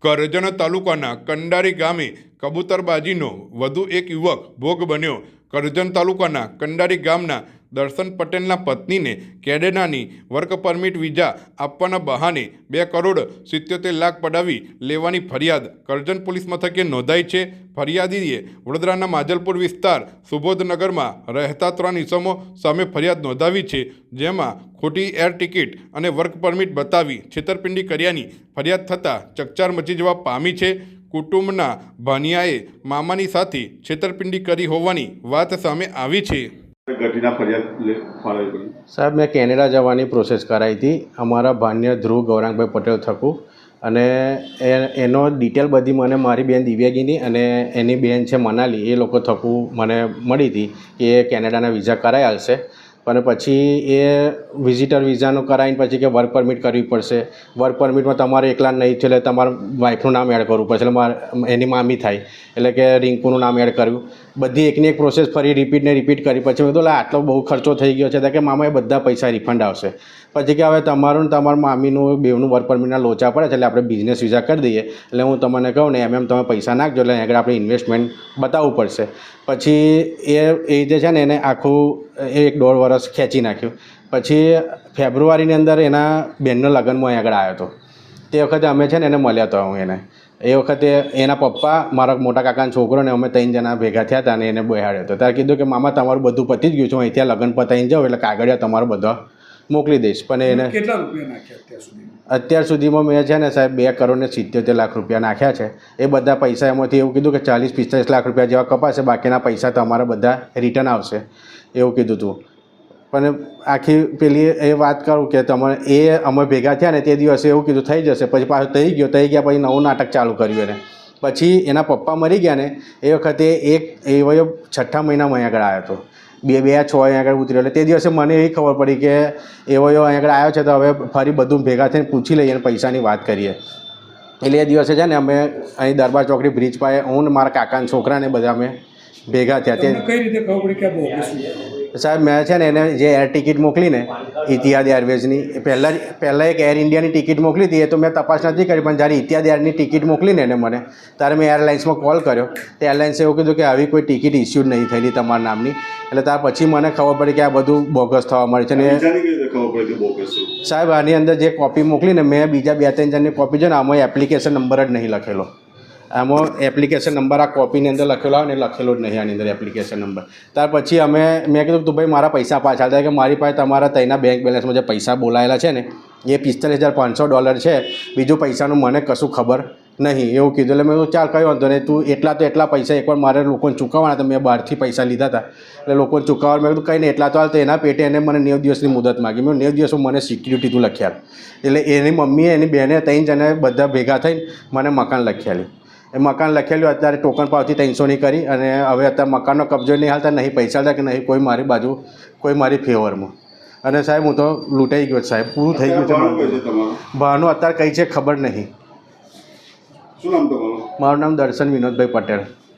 કરજણ તાલુકાના કંડારી ગામે કબૂતરબાજીનો વધુ એક યુવક ભોગ બન્યો। કરજણ તાલુકાના કંડારી ગામના દર્શન પટેલના પત્નીને કેનેડાની વર્ક પરમિટ વિઝા આપવાના બહાને 2,77,00,000 પડાવી લેવાની ફરિયાદ કરજણ પોલીસ મથકે નોંધાઈ છે। ફરિયાદીએ વડોદરાના માજલપુર વિસ્તાર સુબોધનગરમાં રહેતા 3 ઇસમો સામે ફરિયાદ નોંધાવી છે, જેમાં ખોટી એર ટિકિટ અને વર્ક પરમિટ બતાવી છેતરપિંડી કર્યાની ફરિયાદ થતાં ચકચાર મચી જવા પામી છે। કુટુંબના ભાનિયાએ મામાની સાથે છેતરપિંડી કરી હોવાની વાત સામે આવી છે। साहब मैं कैनेडा जवानी प्रोसेस कराई थी अमरा भान्य ध्रुव गौरांगभाई पटेल थकू अने एनो डिटेल बधी मने मारी बेन दिव्यागीनी अने एनी बेन छे मनाली ए लोको थकू मने मळी थी कि कैनेडाना विज़ा कराई आलशे पण पछी ए विजिटर विज़ानुं कराईने पछी के वर्क परमिट करवी पड़शे। वर्क परमिट में तमारे एकला नहीं छे એટલે તમારા વાઈફનું નામ એડ કરવું પડશે એટલે એની મામી થાય એટલે કે રિંકુનું નામ એડ કર્યું। બધી એકની એક પ્રોસેસ ફરી રિપીટ કરી પછી મેં કીધું આટલો બહુ ખર્ચો થઈ ગયો છે કે મામાએ બધા પૈસા રિફંડ આવશે। પછી કે હવે તમારું ને તમારા મામીનું બેવનું વર્ક પરમિટના લોચા પડે છે એટલે આપણે બિઝનેસ વિઝા કરી દઈએ એટલે હું તમને કહું ને એમ તમે પૈસા નાખજો એટલે આગળ આપણે ઇન્વેસ્ટમેન્ટ બતાવવું પડશે। પછી એ જે છે ને એને આખું 1-1.5 વર્ષ ખેંચી નાખ્યું। પછી ફેબ્રુઆરીની અંદર એના બેનનો લગ્નમાં અહીં આગળ આવ્યો હતો। તે વખતે અમે છે ને એને મળ્યા હતા હું એને એ વખતે એના પપ્પા મારા મોટા કાકાના છોકરો ને અમે 3 જણા ભેગા થયા હતા અને એને બેહાડ્યો હતો। ત્યારે કીધું કે મામા તમારું બધું પતી જ ગયું છે, અહીંથી લગ્ન પતાવીને જાઓ એટલે કાગળિયા તમારો બધા મોકલી દઈશ। પણ એને કેટલા રૂપિયા નાખ્યા અત્યાર સુધીમાં મેં છે ને સાહેબ 2,77,00,000 રૂપિયા નાખ્યા છે। એ બધા પૈસા એમાંથી એવું કીધું કે 40-45 લાખ રૂપિયા જેવા કપાશે, બાકીના પૈસા તમારા બધા રિટર્ન આવશે એવું કીધું હતું। પણ આખી પેલી એ વાત કરું કે તમારે એ અમે ભેગા થયા ને તે દિવસે એવું કીધું થઈ જશે, પછી પાછું થઈ ગયા પછી નવું નાટક ચાલુ કર્યું એને। પછી એના પપ્પા મરી ગયા ને એ વખતે એ વયો 6ઠા મહિનામાં અહીં આગળ આવ્યો હતો, 2-6 અહીં આગળ ઉતર્યો એટલે તે દિવસે મને એવી ખબર પડી કે એવો અહીં આગળ આવ્યો છે તો હવે ફરી બધું ભેગા થઈને પૂછી લઈએ અને પૈસાની વાત કરીએ। એટલે એ દિવસે છે ને અમે અહીં દરબાર ચોકડી બ્રિજ પાસે હું ને મારા કાકાના છોકરાને બધા અમે ભેગા થયા। તે કઈ રીતે ખબર પડી કે બોગસ સાહેબ મેં છે ને એને જે એર ટિકિટ મોકલીને ઇતિહાદ એરવેઝની પહેલાં એક એર ઇન્ડિયાની ટિકિટ મોકલી હતી, એ તો મેં તપાસ નથી કરી, પણ જ્યારે ઇતિહાદ એરની ટિકિટ મોકલીને એને મને ત્યારે મેં એરલાઇન્સમાં કોલ કર્યો તો એરલાઇન્સે એવું કીધું કે આવી કોઈ ટિકિટ ઇસ્યુ નહીં થયેલી તમારા નામની। એટલે ત્યાર પછી મને ખબર પડી કે આ બધું બોગસ થવા મળે છે। ને સાહેબ આની અંદર જે કોપી મોકલીને મેં બીજા 2-3 જણની કોપી છે ને આમાં એપ્લિકેશન નંબર જ નહીં લખેલો, આમાં એપ્લિકેશન નંબર આ કોપીની અંદર લખેલો આવે ને લખેલો જ નહીં આની અંદર એપ્લિકેશન નંબર। ત્યાર પછી મેં કીધું તું ભાઈ મારા પૈસા પાછા થાય કે મારી પાસે તમારા ત્યાંના બેંક બેલેન્સમાં જે પૈસા બોલાયેલા છે ને એ $45,500 છે, બીજું પૈસાનું મને કશું ખબર નહીં એવું કીધું। એટલે મેં ચાલ કયો વાંધો નહીં, તું એટલા પૈસા એકવાર મારે લોકોને ચૂકવવાના હતા, મેં બહારથી પૈસા લીધા હતા એટલે લોકોને ચૂકવવા મેં કીધું કંઈ નહીં એટલા તો હાલ, તો એના પેટે એને મને 90 દિવસની મુદત માગી। મેં 90 દિવસમાં મને સિક્યુરિટી તું લખ્યા એટલે એની મમ્મીએ એની બહેને 3 જણે બધા ભેગા થઈને મને મકાન લખ્યાલી। એ મકાન લખેલું અત્યારે ટોકન પાવતી 300ની કરી અને હવે અત્યારે મકાનનો કબજો નહીં હાલતા, નહીં પૈસા હતા કે નહીં કોઈ મારી બાજુ કોઈ મારી ફેવરમાં। અને સાહેબ હું તો લૂંટાઈ ગયો સાહેબ, પૂરું થઈ ગયું છે। બહારનું અત્યારે કંઈ છે ખબર નહીં। શું નામ તમારું? મારું નામ દર્શન વિનોદભાઈ પટેલ।